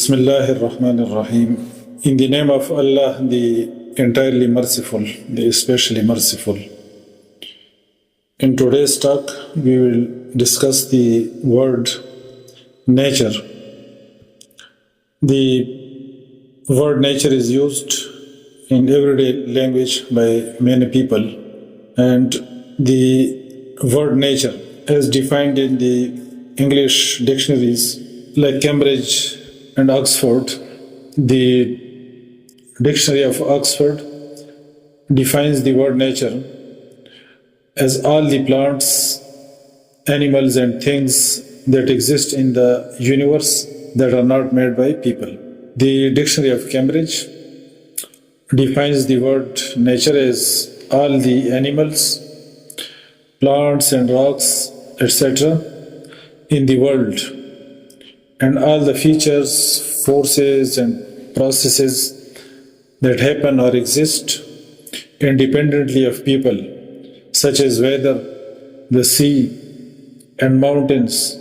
Bismillahir Rahmanir Rahim. In the name of Allah, the entirely merciful, the especially merciful. In today's talk, we will discuss the word nature. The word nature is used in everyday language by many people, and the word nature, as defined in the English dictionaries like Cambridge and Oxford, the Dictionary of Oxford defines the word nature as all the plants, animals, and things that exist in the universe that are not made by people. The Dictionary of Cambridge defines the word nature as all the animals, plants, and rocks, etc., in the world, and all the features, forces, and processes that happen or exist independently of people, such as weather, the sea, and mountains,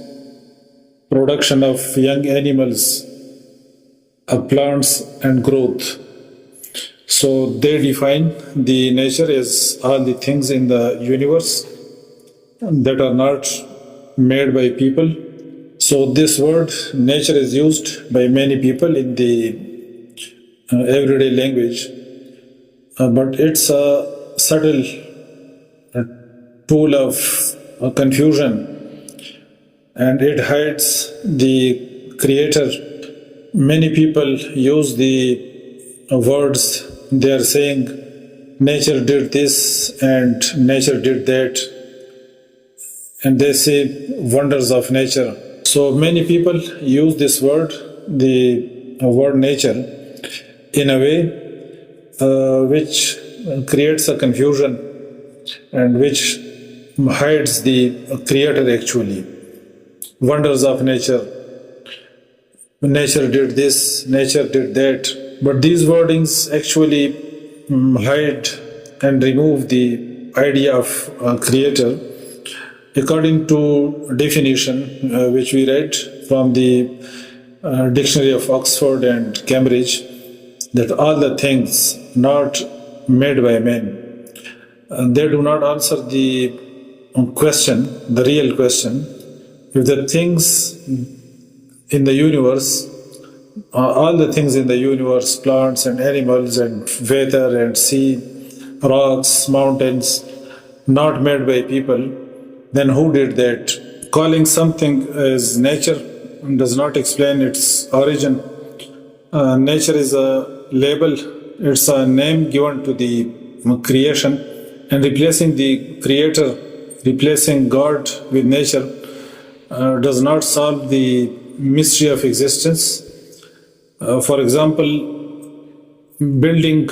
production of young animals, plants, and growth. So they define the nature as all the things in the universe that are not made by people. So this word nature is used by many people in the everyday language, but it's a subtle tool of confusion, and it hides the creator. Many people use the words, they are saying nature did this and nature did that, and they say wonders of nature. So many people use this word, the word nature, in a way which creates a confusion and which hides the creator actually. Wonders of nature. Nature did this, nature did that. But these wordings actually hide and remove the idea of creator. According to definition which we read from the Dictionary of Oxford and Cambridge, that all the things not made by men, they do not answer the question, the real question. If the things in the universe, all the things in the universe, plants and animals and weather and sea, rocks, mountains, not made by people, then who did that? Calling something as nature does not explain its origin. Nature is a label, it's a name given to the creation, and replacing the creator, replacing God with nature does not solve the mystery of existence. For example, building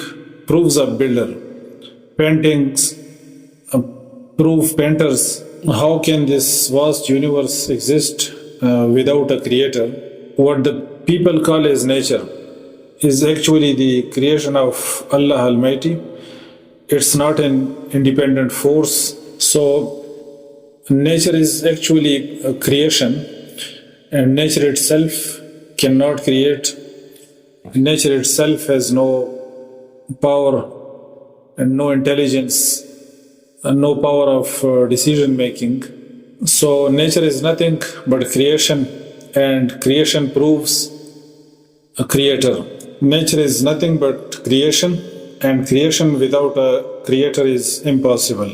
proves a builder, paintings prove painters. How can this vast universe exist without a creator? What the people call as nature is actually the creation of Allah Almighty. It's not an independent force. So nature is actually a creation, and nature itself cannot create. Nature itself has no power and no intelligence and no power of decision making. So nature is nothing but creation, and creation proves a creator. Nature is nothing but creation, and creation without a creator is impossible.